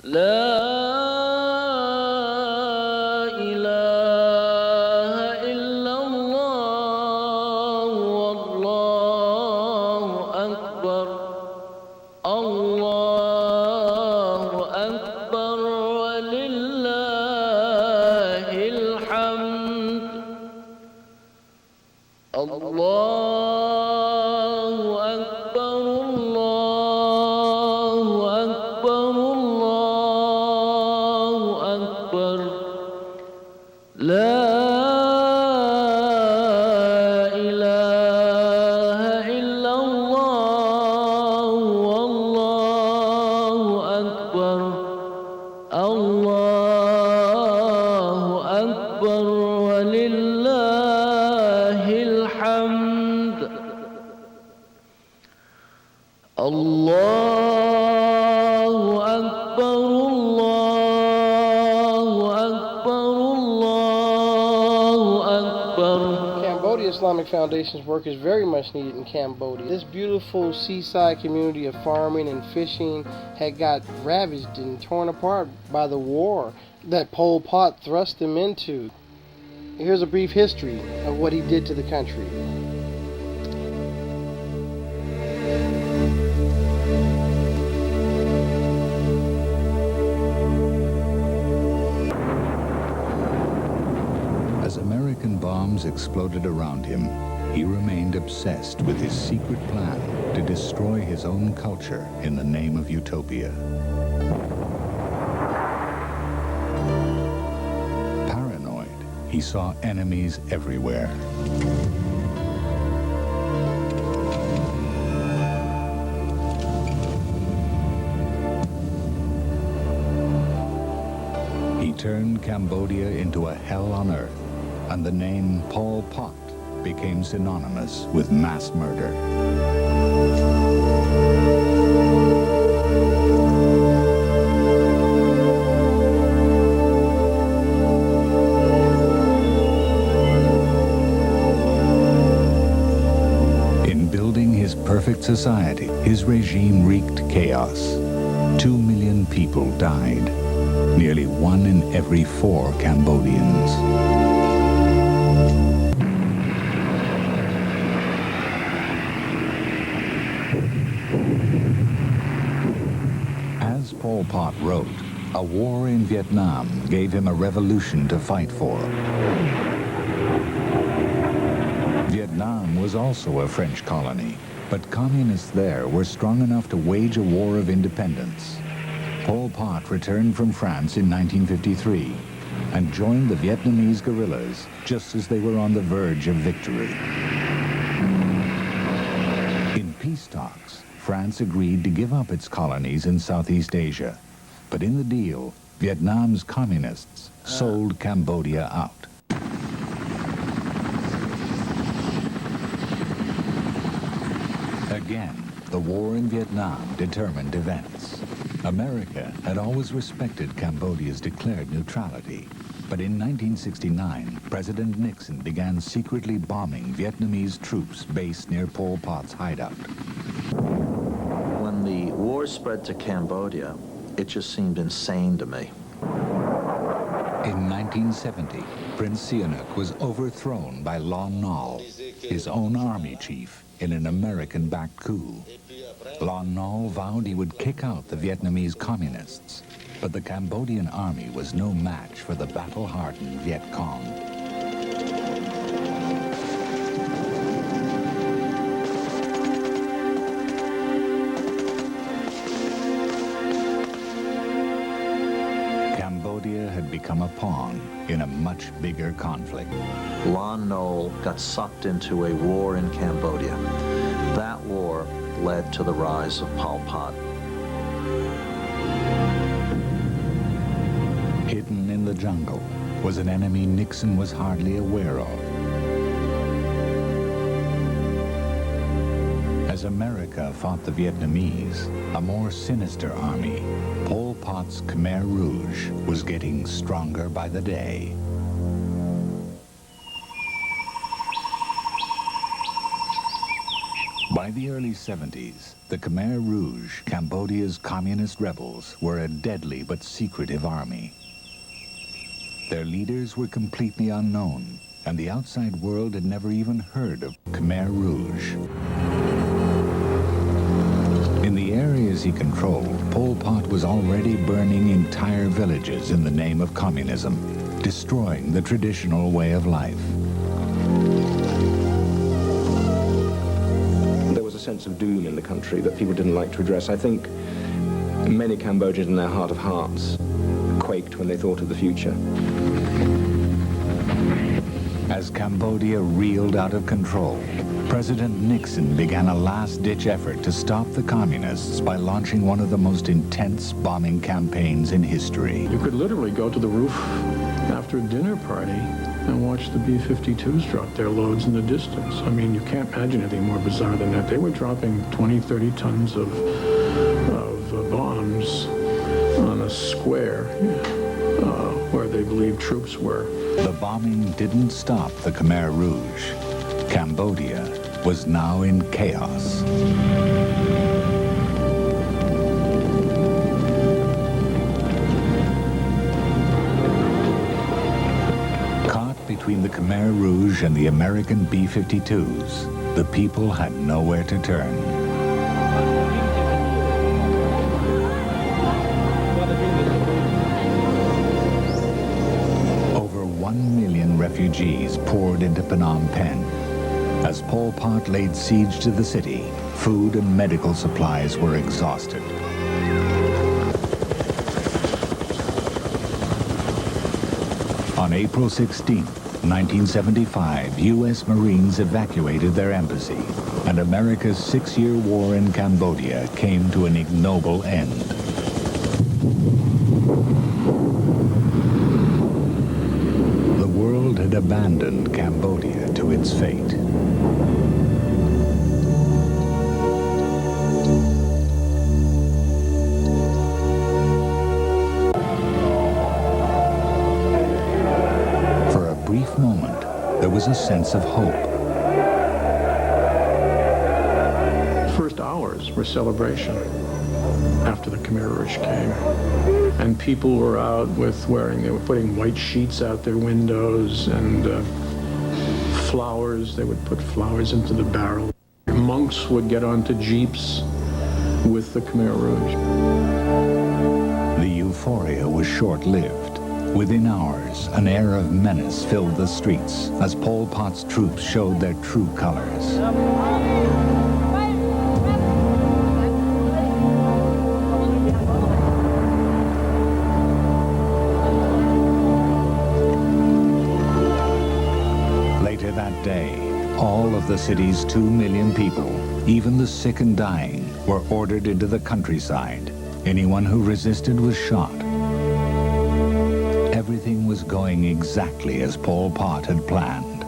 لا إله إلا الله والله أكبر الله أكبر ولله الحمد الله أكبر الله أكبر الله أكبر لا إله إلا الله والله أكبر الله أكبر ولله الحمد الله أكبر الله أكبر الله أكبر. Cambodia Islamic Foundation's work is very much needed in Cambodia. This beautiful seaside community of farming and fishing had got ravaged and torn apart by the war that Pol Pot thrust them into. Here's a brief history of what he did to the country. As American bombs exploded around him, he remained obsessed with his secret plan to destroy his own culture in the name of utopia. Paranoid, he saw enemies everywhere. He turned Cambodia into a hell on earth, and the name Pol Pot became synonymous with mass murder. In building his perfect society, his regime wreaked chaos. 2 million people died, nearly 1 in every 4 Cambodians. As Pol Pot wrote, a war in Vietnam gave him a revolution to fight for. Vietnam was also a French colony, but communists there were strong enough to wage a war of independence. Pol Pot returned from France in 1953 and joined the Vietnamese guerrillas just as they were on the verge of victory. In peace talks, France agreed to give up its colonies in Southeast Asia, but in the deal, Vietnam's communists sold Cambodia out. Again, the war in Vietnam determined events. America had always respected Cambodia's declared neutrality, but in 1969, President Nixon began secretly bombing Vietnamese troops based near Pol Pot's hideout. When the war spread to Cambodia, it just seemed insane to me. In 1970, Prince Sihanouk was overthrown by Lon Nol, his own army chief, in an American-backed coup. Lon Nol vowed he would kick out the Vietnamese communists, but the Cambodian army was no match for the battle-hardened Viet Cong. Cambodia had become a pawn in a much bigger conflict. Lon Nol got sucked into a war in Cambodia. That war led to the rise of Pol Pot. Hidden in the jungle was an enemy Nixon was hardly aware of. As America fought the Vietnamese, a more sinister army, Pol Pot's Khmer Rouge, was getting stronger by the day. By the early 70s, the Khmer Rouge, Cambodia's communist rebels, were a deadly but secretive army. Their leaders were completely unknown, and the outside world had never even heard of Khmer Rouge. In the areas he controlled, Pol Pot was already burning entire villages in the name of communism, destroying the traditional way of life. There was a sense of doom in the country that people didn't like to address. I think many Cambodians in their heart of hearts quaked when they thought of the future. As Cambodia reeled out of control, President Nixon began a last-ditch effort to stop the communists by launching one of the most intense bombing campaigns in history. You could literally go to the roof after a dinner party and watch the B-52s drop their loads in the distance. I mean, you can't imagine anything more bizarre than that. They were dropping 20, 30 tons of bombs on a square where they believed troops were. The bombing didn't stop the Khmer Rouge. Cambodia was now in chaos. Caught between the Khmer Rouge and the American B-52s, the people had nowhere to turn. Over 1 million refugees poured into Phnom Penh. As Pol Pot laid siege to the city, food and medical supplies were exhausted. On April 16, 1975, U.S. Marines evacuated their embassy, and America's 6-year war in Cambodia came to an ignoble end. The world had abandoned Cambodia to its fate. For a brief moment, there was a sense of hope. First hours were celebration after the Khmer Rouge came. And people were out they were putting white sheets out their windows and flowers. They would put flowers into the barrel. Monks would get onto jeeps with the Khmer Rouge. The euphoria was short-lived. Within hours, an air of menace filled the streets as Pol Pot's troops showed their true colors. Later that day, all of the city's 2 million people, even the sick and dying, were ordered into the countryside. Anyone who resisted was shot. Everything was going exactly as Pol Pot had planned.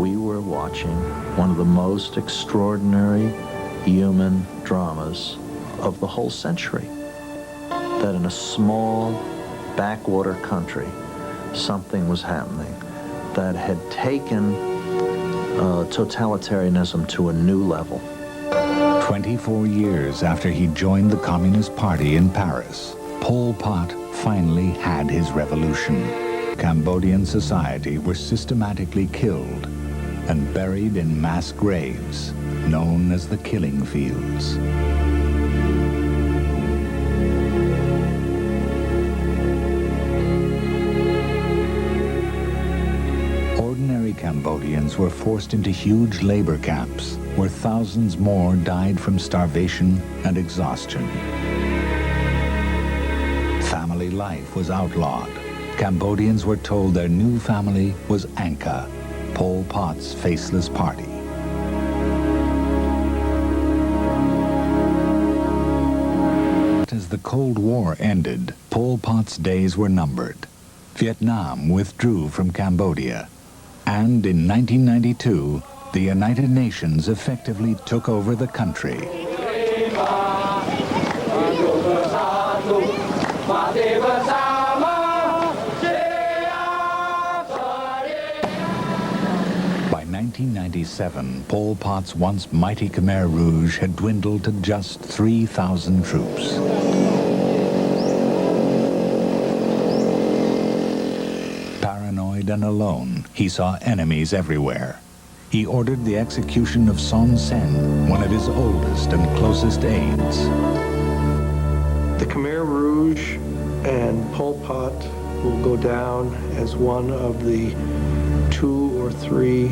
We were watching one of the most extraordinary human dramas of the whole century. That in a small backwater country, something was happening that had taken totalitarianism to a new level. 24 years after he joined the Communist Party in Paris, Pol Pot finally had his revolution. Cambodian society were systematically killed and buried in mass graves known as the killing fields. Ordinary Cambodians were forced into huge labor camps where thousands more died from starvation and exhaustion. Family life was outlawed. Cambodians were told their new family was Angka, Pol Pot's faceless party. As the Cold War ended, Pol Pot's days were numbered. Vietnam withdrew from Cambodia, and in 1992, the United Nations effectively took over the country. By 1997, Pol Pot's once mighty Khmer Rouge had dwindled to just 3,000 troops. Paranoid and alone, he saw enemies everywhere. He ordered the execution of Son Sen, one of his oldest and closest aides. The Khmer Rouge and Pol Pot will go down as one of the 2 or 3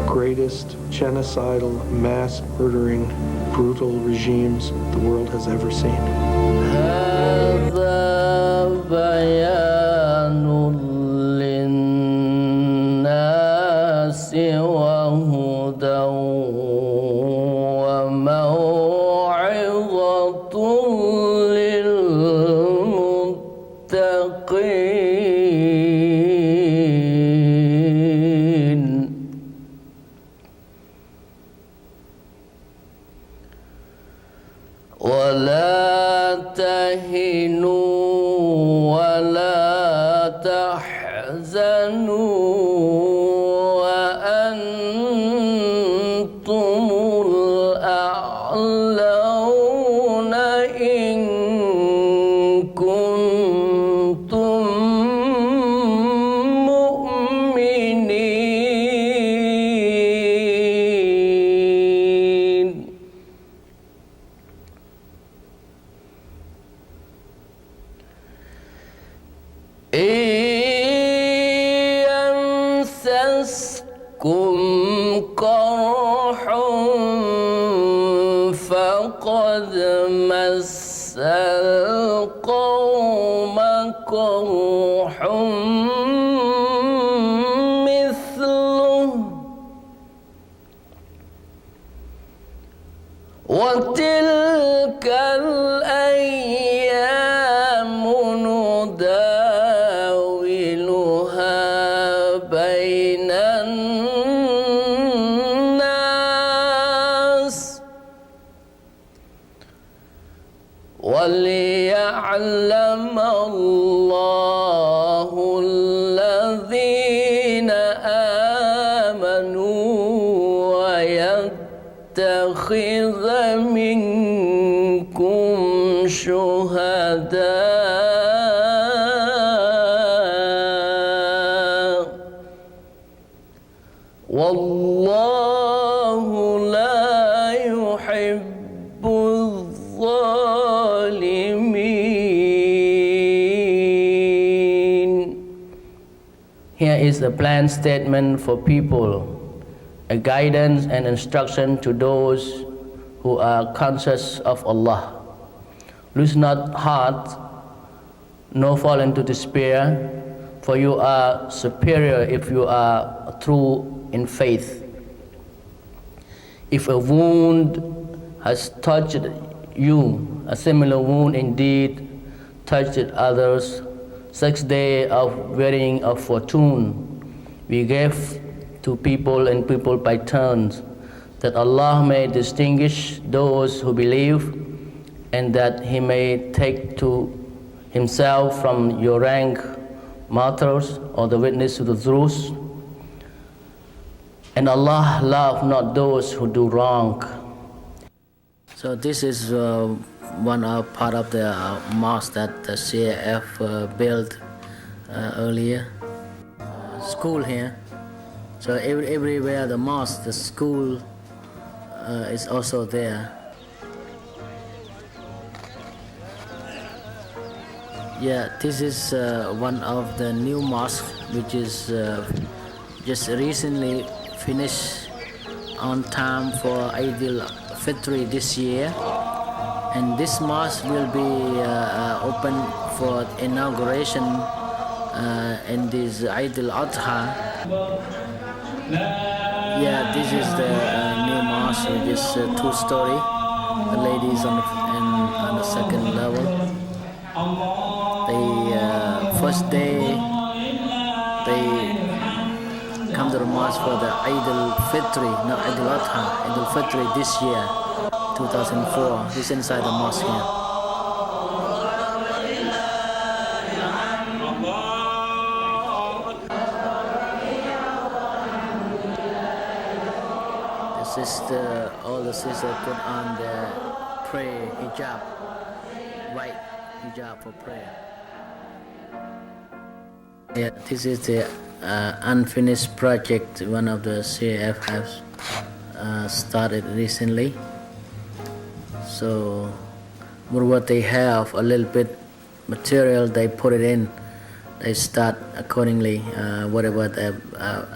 greatest genocidal, mass-murdering, brutal regimes the world has ever seen. هذا بيان للناس وهدى وموعظة للمتقين. ولا تهنوا ولا تحزنوا وأنتم الأعلون إن كنتم مؤمنين. إن يمسسكم قرح فقد مس القوم قرح مثله وتلك الأيام نداولها بين الناس وليعلم الله الذين آمنوا ويتخذ منكم شهداء والله لا يحب الظالمين. Here is a plain statement for people, a guidance and instruction to those who are conscious of Allah. Lose not heart, nor fall into despair, for you are superior if you are true in faith. If a wound has touched you, a similar wound indeed touched others. 6 days of wearing of fortune we gave to people and people by turns, that Allah may distinguish those who believe, and that He may take to Himself from your rank martyrs or the witness to the truth. And Allah loves not those who do wrong. So this is one part of the mosque that the CAF built earlier. School here. So everywhere the mosque, the school is also there. Yeah, this is one of the new mosques which is just recently finished on time for Eid al-Fitr this year. And this mosque will be open for inauguration in this Eid al-Adha. Yeah, this is the new mosque, which is 2-story. The ladies on the second level. First day they come to the mosque for the Eid al-Fitr, not Eid al-Adha, Eid al-Fitr this year, 2004. This is inside the mosque here. sister, all the sisters put on their prayer hijab, white hijab for prayer. Yeah, this is the unfinished project one of the CAF has started recently. So what they have, a little bit material, they put it in. They start accordingly, whatever the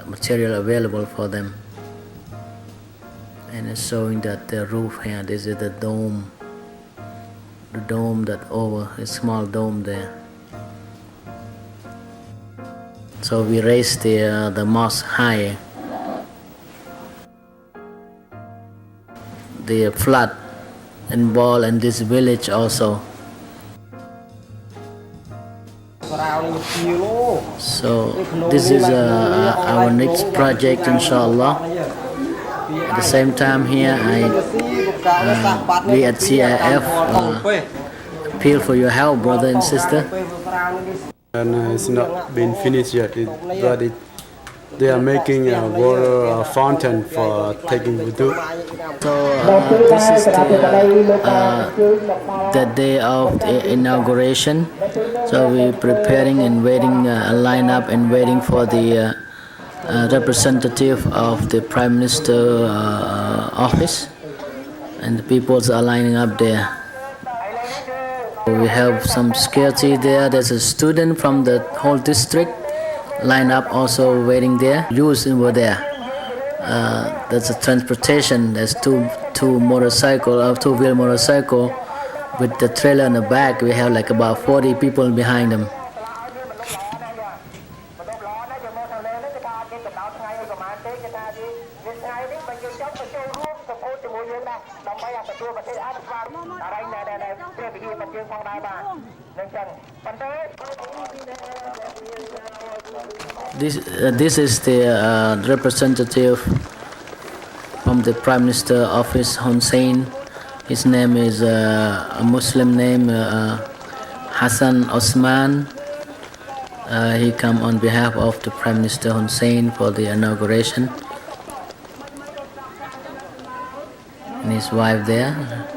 material available for them. And it's showing that the roof here, this is the dome that over, a small dome there. So we raised the mosque higher. The flood involved in this village also. So this is our next project, inshallah. At the same time here, we at CIF appeal for your help, brother and sister. And it's not been finished yet, but they are making a water fountain for taking wudu. So this is the day of the inauguration. So we're preparing and waiting, line up and waiting for the representative of the Prime Minister office, and the people are lining up there. We have some security there. There's a student from the whole district line up also waiting there. Youth over there. There's a transportation. There's two wheel motorcycle with the trailer in the back. We have like about 40 people behind them. This is the representative from the Prime Minister office, Hussein. His name is a Muslim name, Hassan Osman. He come on behalf of the Prime Minister Hussein for the inauguration, and his wife there.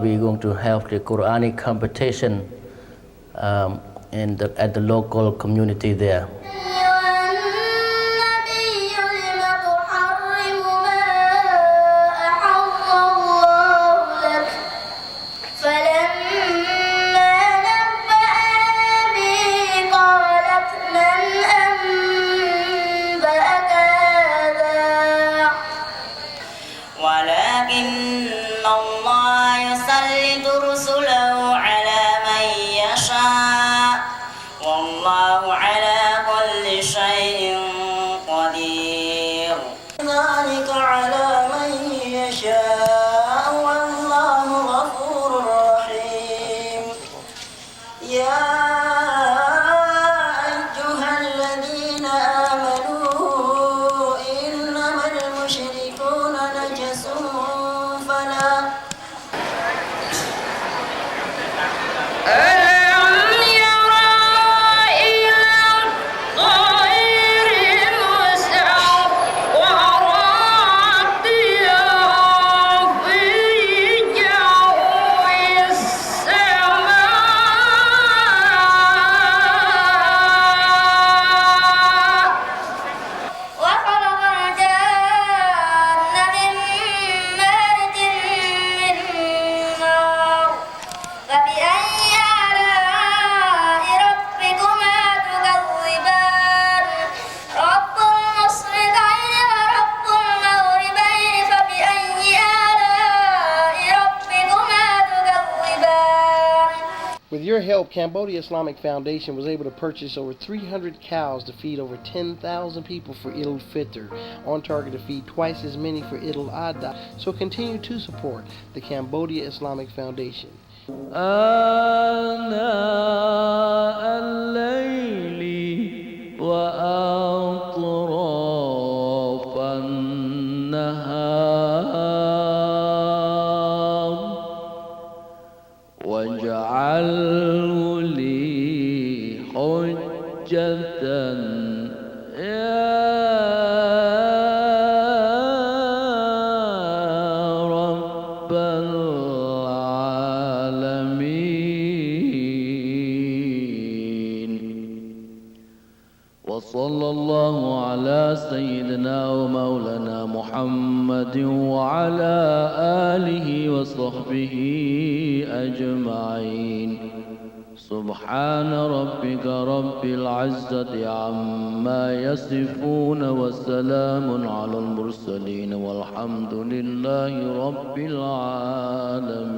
We're going to have the Quranic competition at the local community there. With your help, Cambodia Islamic Foundation was able to purchase over 300 cows to feed over 10,000 people for Eid al-Fitr, on target to feed twice as many for Eid al-Adha. So continue to support the Cambodia Islamic Foundation. واجعله لي حجة يا رب العالمين. وصلى الله على سيدنا ومولانا محمد وعلى آله وصحبه أجمعين. سبحان ربك رب العزة عما يصفون وسلام على المرسلين والحمد لله رب العالمين.